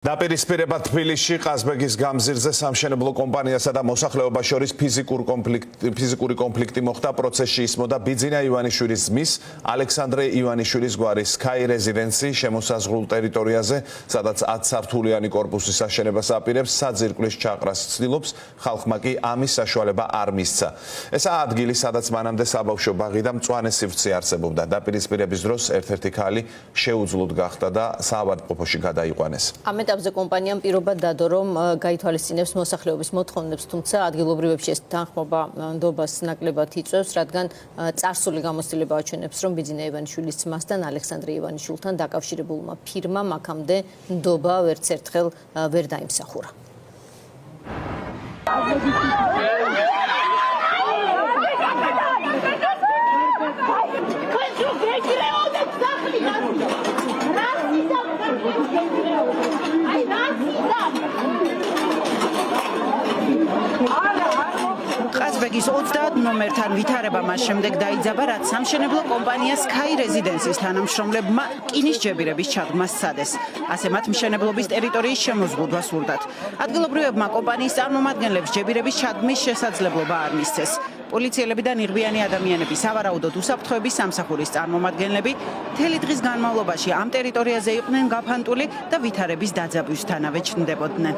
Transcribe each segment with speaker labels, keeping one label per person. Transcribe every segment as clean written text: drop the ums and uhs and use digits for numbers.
Speaker 1: დაპირისპირება თბილისში ყაზბეგის გამზირზე სამშენებლო კომპანიასა და მოსახლეობას შორის ფიზიკური კონფლიქტი მოხდა. პროცესში ისმოდა ბიძინა ივანიშვილის ძმის ალექსანდრე ივანიშვილის გვარის Sky Residency შემოსაზღვრულ ტერიტორიაზე, სადაც 10 სართულიანი კორპუსის აშენებას აპირებს, საძირკვლის ჩაყრას ცდილობს, ხალხმა კი ამის საშუალება არ მისცა. ესაა ადგილი, სადაც მანამდე საბავშვო ბაღი და მწვანე სივრცე არსებობდა. დაპირისპირების დროს ერთ-ერთი ქალი შეუძლოდ გახდა და საავადმყოფოში გადაიყვანეს.
Speaker 2: ზე კომპანიამ პირობა დადო, რომ გაითვალისწინებს მოსახლეობის მოთხოვნებს, თუმცა ადგილობრივებში ეს თანხმობა ნდობას ნაკლებად იწვევს, რადგან წარსული გამოცდილება აჩვენებს, რომ ბიძინა ივანიშვილის ძმასთან ალექსანდრე ივანიშვილთან დაკავშირებულმა ფირმამ აქამდე ნდობა ვერც ერთხელ ვერ დაიმსახურა.
Speaker 3: ყაზბეგის 30 ნომერთან ვითარება მას შემდეგ დაიძაბა, რაც სამშენებლო კომპანია Sky Residency-ის თანამშრომლებმა რკინის ჯებირების ჩადგმას სცადეს. ასე მათ მშენებლობის ტერიტორიის შემოზღუდვა სურდათ. ადგილობრივებმა კომპანიის წარმომადგენლებს ჯებირების ჩადგმის შესაძლებლობა არ მისცეს. პოლიციელები და ნიღბიანი ადამიანები, სავარაუდოდ უსაფრთხოების სამსახურის წარმომადგენლები მთელი დღის განმავლობაში ამ ტერიტორიაზე იყვნენ გაფანტული და ვითარების დაძაბვისთანავე ჩნდებოდნენ.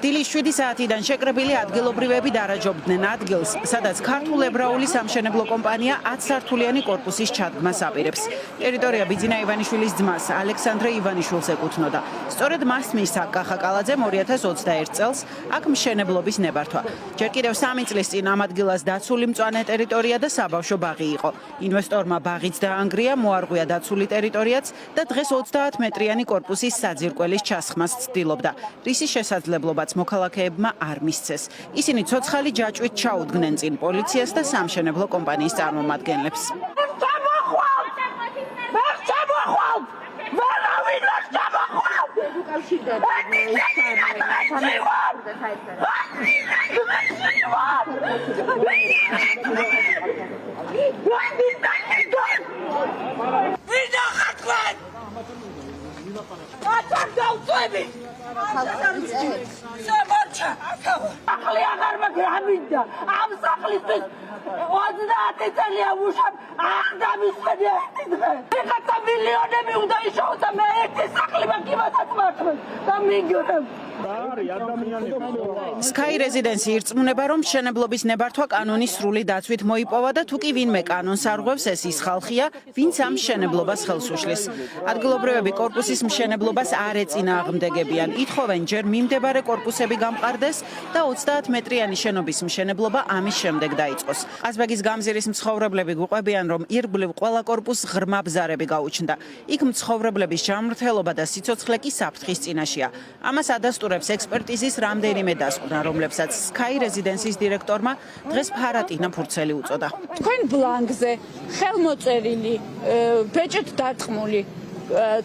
Speaker 3: დილის 7 საათიდან შეკრებილი ადგილობრივები დარაჯობდნენ ადგილს, სადაც ქართულ ებრაული სამშენებლო კომპანია 10 სართულიანი კორპუსის ჩადგმას აპირებს. ტერიტორია ბიძინა ივანიშვილის ძმას ალექსანდრე ივანიშვილს ეკუთვნოდა. სწორედ მას მისცა კახა კალაძემ 2021 წელს აქ მშენებლობის ნებართვა. ჯერ კიდევ 3 წლის წინ ამ ადგილას დაცული მწვანე ტერიტორია და საბავშვო ბაღი იყო. ინვესტორმა ბაღიც დაანგრია, მოარღვია დაცული ტერიტორიაც და დღეს 30 მეტრიანი კორპუსის საძირკველის ჩასხმას ცდილობდა. რისი შესაძლებლობაც მოქალაქეებმა არ მისცეს. ისინი ცოცხალი ჯაჭვით ჩაუდგნენ წინ პოლიციას და სამშენებლო კომპანიის წარმომადგენლებს. Sky Residency ირწმუნება, რომ მშენებლობის ნებართვა კანონის სრული დაცვით მოიპოვა და თუ კი ვინმე კანონს არღვევს, ეს ის ხალხია, ვინც ამ მშენებლობას ხელს უშლის. ადგილობრივები კორპუსის მშენებლობას არ ეწინააღმდეგებიან. ითხოვენ ჯერ მიმდებარე კორპუსები გამყარდეს და 30 მეტრიანი შენობის მშენებლობა ამის შემდეგ დაიწყოს. ყაზბეგის გამზირის მცხოვრებლები გვყვებიან, რომ ირგვლივ ყველა კორპუსს ღრმა ბზარები გაუჩნდა. იქ მცხოვრებლების ჯანმრთელობა და სიცოცხლე კი საფრთხის წინაშეა. ამას ადასტურებს ექსპერტიზის რამდენიმე დასკვნა, რომლებსაც Sky Residency-ის დირექტორმა დღეს ფარატინა ფურცელი უწოდა.
Speaker 4: თქვენ ბლანკზე ხელმოწერილი, ბეჭდით დარტყმული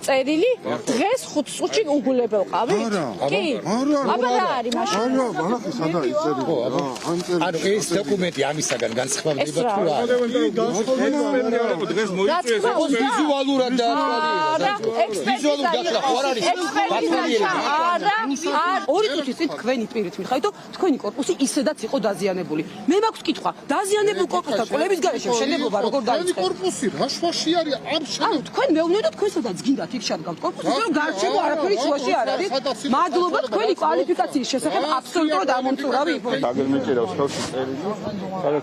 Speaker 4: წერილი დღეს 5 წუთში უგულებელ ყავით? კი. აბა რა არის მაშინ?
Speaker 5: არა, მანახი სადა იწერილი.
Speaker 6: ანუ ეს დოკუმენტი ამისაგან განსხვავდება თუ არა?
Speaker 5: დღეს მოიწვიეს
Speaker 6: ვიზუალურად დაასრულა. ვიზუალურად დაასრულა. ხო არ არის?
Speaker 4: არა.
Speaker 7: 2 წუთის წინ თქვენი პირით მიხარით, რომ თქვენი კორპუსი ისედაც იყო დაზიანებული. მე მაქვს კითხვა, დაზიანებულ კორპუსთან ყოლების გარეშე მშენებლობა როგორ დაიწყო?
Speaker 5: კორპუსი რა შვაში არის ამ
Speaker 7: ანუ თქვენ მეუბნებოდეთ თქვენ სადაც გინდათ იქ შადგავთ კორპუსი, რომ გარჩევო არაფერი შუაში არ არის. მადლობა თქვენი კვალიფიკაციის შესახებ აბსოლუტურად ამომწურავი ინფორმაცია.
Speaker 8: დაგემეჭერავს თავში წერილი,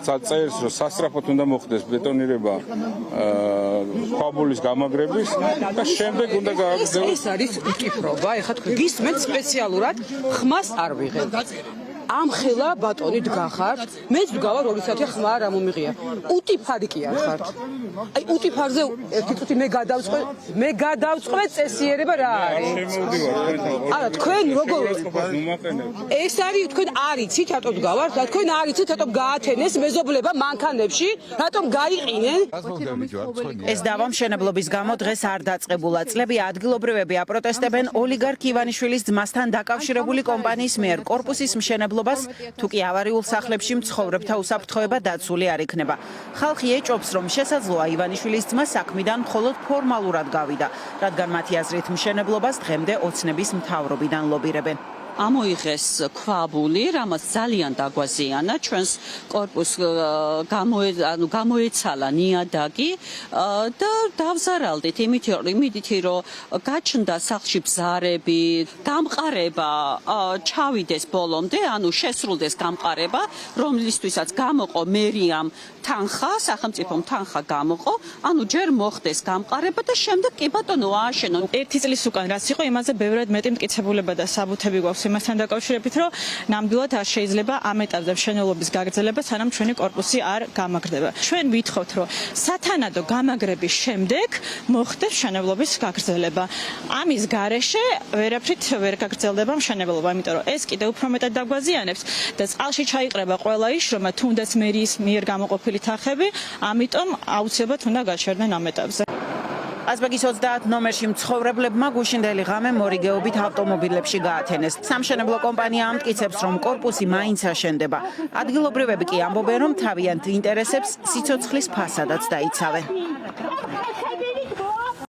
Speaker 8: სადაც წერს, რომ სასწრაფოდ უნდა მოხდეს ბეტონირება ქვაბულის გამაგრების და შემდეგ უნდა გააგრძელოს.
Speaker 7: ეს არის უკიფრობა, ეხლა თქვენ გისმენთ სპეციალურად ხმას არ ვიღებ. ამ ხელა ბატონი დგახართ მეც დგავარ 2 საათი ხმა არ მომიღია უტიფარი კი არ ხართ აი უტიფარზე ერთი წუთი მე გადავწყვე წესიერება რა არის არა თქვენ როგორ ეს არის თქვენ არიცით რატო დგავართ და თქვენ არიცით რატომ გაათენეს მეზობლება მანქანებში რატომ გაიყინენ
Speaker 3: ეს დავა მშენებლობის გამო დღეს არ დაწყებულა წლები ადგილობრივები აპროტესტებენ ოლიგარქ ივანიშვილის ძმასთან დაკავშირებული კომპანიის მიერ კორპუსის მშენებლობას თუ კი ავარიულ სახლებში მცხოვრებთა უსაფრთხოება დაცული არ იქნება ხალხი ეჭობს რომ შესაძლოა ივანიშვილის ძმა საქმიდან მხოლოდ ფორმალურად გავიდა რადგან მათი აზრით მშენებლობას დღემდე ოცნების მთავრობიდან ლობირებენ
Speaker 9: ამოიღეს ქვაბული, რამაც ძალიან დაგვაზიანა ჩვენს კორპუსს გამოეცალა ნიადაგი და დავზარალდით იმით რომ გაჩნდა სახლში ბზარები, გამყარება ჩავიდეს ბოლომდე, ანუ შესრულდეს გამყარება, რომლისთვისაც გამოყო მერიამ თანხა, სახელმწიფომ თანხა გამოყო, ანუ ჯერ მოხდეს გამყარება და შემდეგ კი ბატონო ააშენონ.
Speaker 10: ერთი წლის უკან რაც იყო, იმაზე ბევრად მეტი მტკიცებულება და საბუთები გვაქვს იმასთან დაკავშირებით, რომ ნამდვილად არ შეიძლება ამ ეტაპზე მშენებლობის გაგრძელება, სანამ ჩვენი კორპუსი არ გამაგრდება. ჩვენ ვითხოვთ, რომ სათანადო გამაგრების შემდეგ მოხდეს მშენებლობის გაგრძელება. ამის გარეშე ვერაფრით ვერ გაგრძელდება მშენებლობა, იმიტომ რომ ეს კიდევ უფრო მეტად დაგვაზიანებს და წყალში ჩაიყრება ყველა ის, რომ თუნდაც მერიის მიერ გამოყოფილი თანხები, ამიტომ აუცილებლად უნდა გაჩერდნენ ამ ეტაპზე. აზბეგის 30 ნომერში მცხოვრებლებმა გუშინდელი ღამე მორიგეობით ავტომობილებში გაათენეს. სამშენებლო კომპანია ამტკიცებს, რომ კორპუსი მაინც აშენდება. ადგილობრივები კი ამბობენ, რომ თავიანთ ინტერესებს სიცოცხლის ფასადაც დაიცავენ.